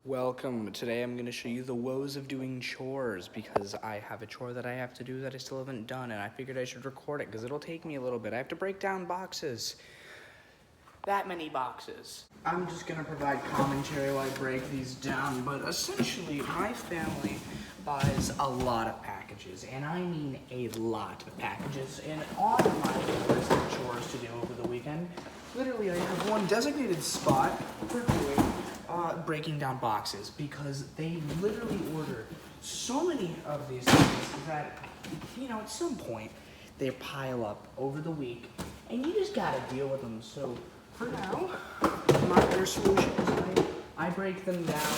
Welcome. Today I'm going to show you the woes of doing chores because I have a chore that I have to do that I still haven't done, and I figured I should record it because it'll take me a little bit. I have to break down boxes. That many boxes. I'm just going to provide commentary while I break these down, but essentially my family buys a lot of packages, and I mean a lot of packages, and on my list of chores to do over the weekend, literally I have one designated spot for doing breaking down boxes because they literally order so many of these things that, at some point they pile up over the week and you just gotta deal with them. So for now, their solution is I break them down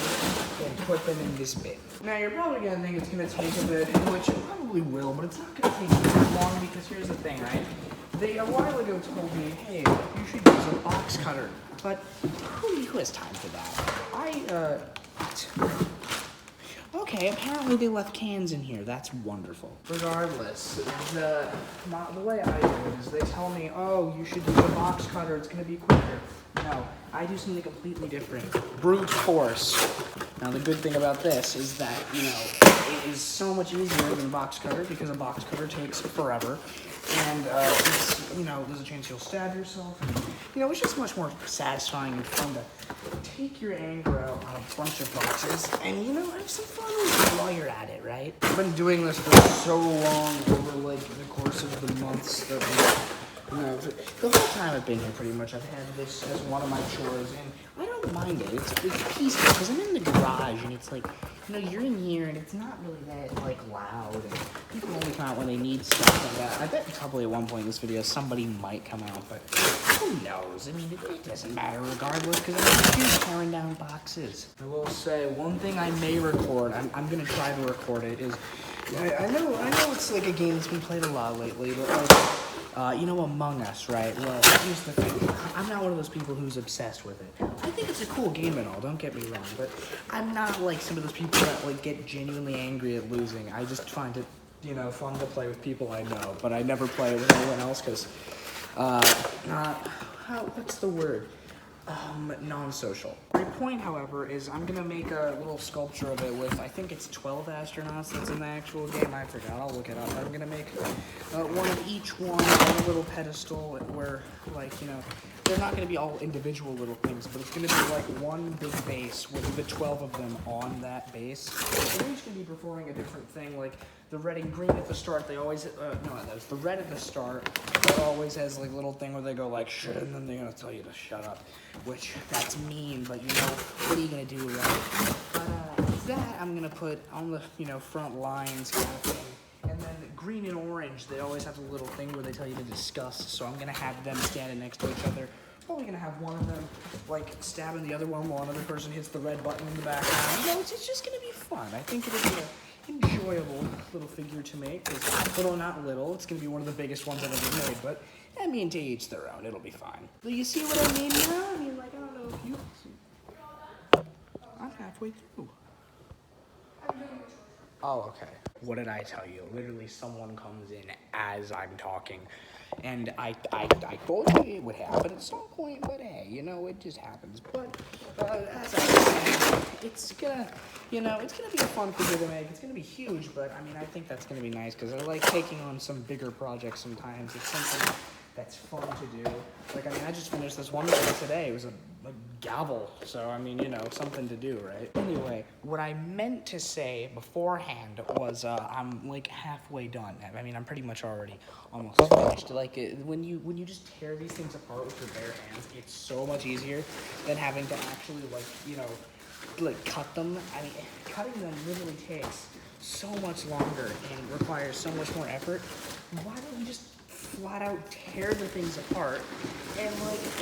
and put them in this bin. Now you're probably gonna think it's gonna take a bit, which it probably will, but it's not gonna take too long because here's the thing, right? They a while ago told me, hey, you should use a box cutter. But who has time for that? Okay, apparently they left cans in here. That's wonderful. Regardless, the way I do it is they tell me, oh, you should use a box cutter. It's going to be quicker. No, I do something completely different. Brute force. Now, the good thing about this is that, it is so much easier than a box cutter because a box cutter takes forever. And, there's a chance you'll stab yourself. It's just much more satisfying and fun to take your anger out on a bunch of boxes and, have some fun while you're at it, right? I've been doing this for so long over, the course of the months that, the whole time I've been here pretty much, I've had this as one of my chores, and I don't mind it. It's peaceful because I'm in the garage, and it's you're in here, and it's not really that, loud, and people only come out when they need stuff like that. I bet probably at one point in this video somebody might come out, but who knows? I mean, it doesn't matter regardless, because I'm just tearing down boxes. I will say, one thing I may record, I'm going to try to record it, is, I know it's a game that's been played a lot lately, but, Among Us, right? Well, here's the thing. I'm not one of those people who's obsessed with it. I think it's a cool game and all, don't get me wrong, but I'm not like some of those people that, get genuinely angry at losing. I just find it, fun to play with people I know, but I never play it with anyone else because, what's the word? Non-social. My point, however, is I'm gonna make a little sculpture of it with, I think it's 12 astronauts that's in the actual game. I forgot, I'll look it up. I'm gonna make one of each one on a little pedestal where, they're not gonna be all individual little things, but it's gonna be one big base with the 12 of them on that base. They're each gonna be performing a different thing, the red and green at the start, they always, there's the red at the start, that always has little thing where they go shit, and then they're gonna tell you to shut up, which that's mean, but what are you gonna do, right? But that I'm gonna put on the, front lines kind of thing. And then green and orange, they always have a little thing where they tell you to discuss, so I'm gonna have them standing next to each other. Probably gonna have one of them stabbing the other one while another person hits the red button in the background. It's just gonna be fun. I think it'll be an enjoyable little figure to make. Not little, it's gonna be one of the biggest ones I've ever made, but to each their own, it'll be fine. Do you see what I mean now? I don't know if you see. I'm halfway through. Oh, okay. What did I tell you? Literally, someone comes in as I'm talking, and I told you it would happen at some point, but hey, it just happens. But as I was saying, it's gonna be a fun figure to make. It's gonna be huge, but I think that's gonna be nice because I like taking on some bigger projects sometimes. It's something that's fun to do. I just finished this one thing today. It was a gavel, so something to do, right? Anyway, what I meant to say beforehand was I'm halfway done. I'm pretty much already almost finished. When you just tear these things apart with your bare hands, it's so much easier than having to actually cut them. Cutting them literally takes so much longer and requires so much more effort. Why don't you just flat out tear the things apart and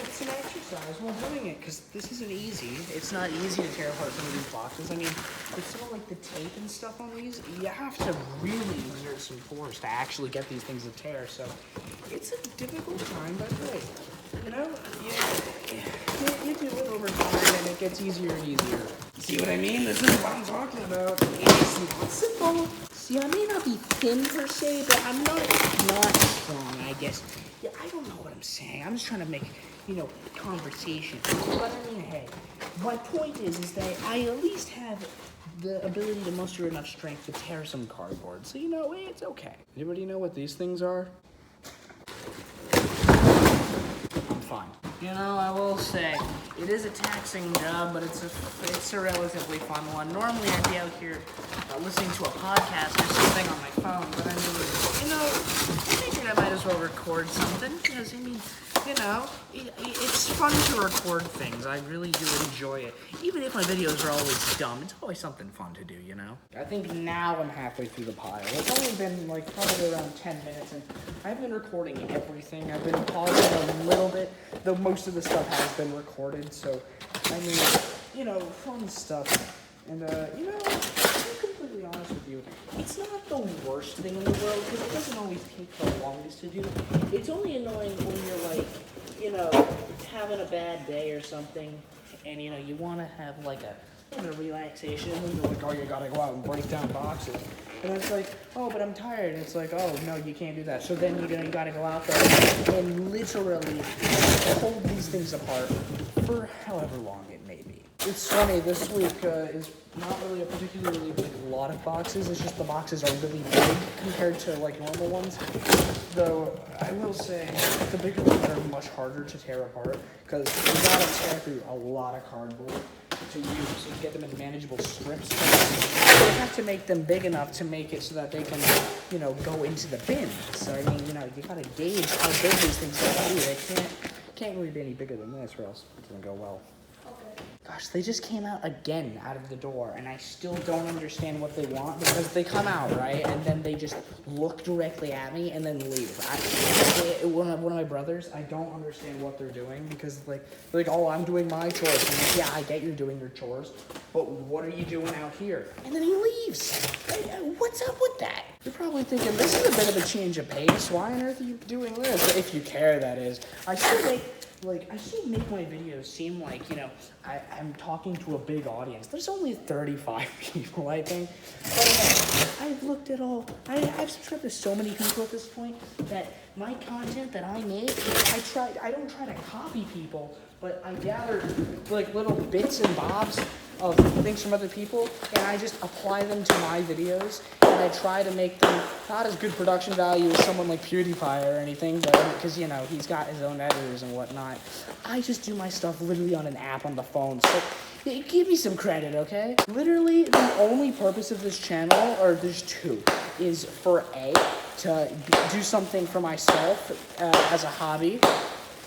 it's an exercise while doing it, because this isn't easy. It's not easy to tear apart some of these boxes. With some of the tape and stuff on these, you have to really exert some force to actually get these things to tear, so it's a difficult time, but hey, you do it over time and it gets easier and easier. See what I mean? This is what I'm talking about. It's not simple. See, I may not be thin per se, but I'm not strong, I guess. Yeah, I don't know what I'm saying. I'm just trying to make, conversation. But I mean, hey, my point is that I at least have the ability to muster enough strength to tear some cardboard. So, it's okay. Anybody know what these things are? I'm fine. I will say, it is a taxing job, but it's a relatively fun one. Normally, I'd be out here listening to a podcast or something on my phone, but I mean, I figured I might as well record something, because, it's fun to record things. I really do enjoy it. Even if my videos are always dumb, it's always something fun to do, I think now I'm halfway through the pile. It's only been, probably around 10 minutes, and I've been recording everything. I've been pausing a little bit, though most of the stuff has been recorded, so, I mean, fun stuff. And, to be completely honest with you, it's not the worst thing in the world, because it doesn't always take the longest to do. It's only annoying when you're, having a bad day or something, and, you want to have, a relaxation, and you're like, oh, you gotta go out and break down boxes. And it's like, oh, but I'm tired. And it's like, oh, no, you can't do that. So then you gotta go out there and literally hold these things apart for however long it may be. It's funny, this week is not really a particularly big lot of boxes. It's just the boxes are really big compared to normal ones. Though I will say the bigger ones are much harder to tear apart because you gotta tear through a lot of cardboard to use to get them in manageable strips. So you have to make them big enough to make it so that they can, go into the bin. So I mean, you gotta gauge how big these things are to be. They can't really be any bigger than this, or else it doesn't go well. Gosh, they just came out again out of the door, and I still don't understand what they want, because they come out, right, and then they just look directly at me and then leave. One of my brothers, I don't understand what they're doing, because, oh, I'm doing my chores. I'm like, yeah, I get you're doing your chores, but what are you doing out here? And then he leaves. What's up with that? You're probably thinking, this is a bit of a change of pace. Why on earth are you doing this? If you care, that is. I still make my videos seem like, I'm talking to a big audience. There's only 35 people, I think. But I've looked at I've subscribed to so many people at this point that my content that I make, I don't try to copy people, but I gather, little bits and bobs of things from other people, and I just apply them to my videos, and I try to make them not as good production value as someone like PewDiePie or anything, but because, he's got his own editors and whatnot. I just do my stuff literally on an app on the phone, so give me some credit, okay? Literally, the only purpose of this channel, or there's two, is for to do something for myself as a hobby,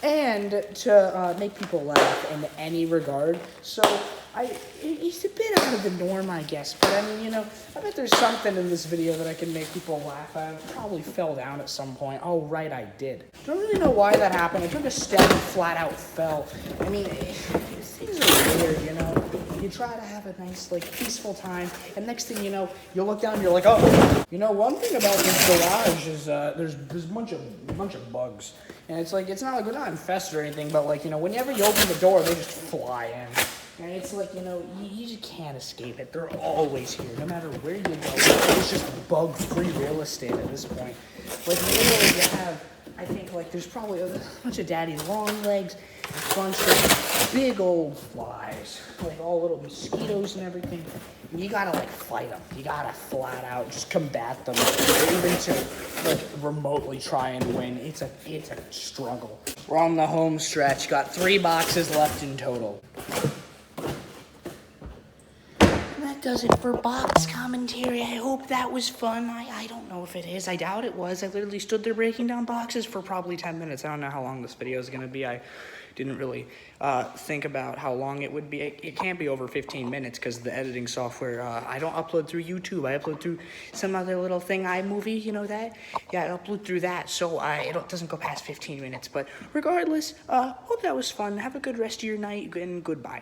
and to make people laugh in any regard. So it's a bit out of the norm, I guess. But I mean, I bet there's something in this video that I can make people laugh at. I probably fell down at some point. Oh, right, I did. Don't really know why that happened. I took a step and flat out fell. I mean, things are weird, You try to have a nice, peaceful time, and next thing you know, you look down and you're like, oh, one thing about this garage is there's a bunch of bugs. And it's it's not like we're not infested or anything, but whenever you open the door, they just fly in. And it's you just can't escape it. They're always here, no matter where you go. It's just bug-free real estate at this point. Literally, you have, I think, there's probably a bunch of daddy long legs, a bunch of big old flies, all little mosquitoes and everything. And you gotta, fight them. You gotta flat out just combat them, even to, remotely try and win. It's a struggle. We're on the home stretch. Got 3 boxes left in total. Does it for box commentary. I hope that was fun. I don't know if it is. I doubt it was. I literally stood there breaking down boxes for probably 10 minutes. I don't know how long this video is going to be. I didn't really think about how long it would be. It can't be over 15 minutes because the editing software, I don't upload through YouTube. I upload through some other little thing, iMovie, you know that? Yeah, I upload through that, so it doesn't go past 15 minutes. But regardless, hope that was fun. Have a good rest of your night, and goodbye.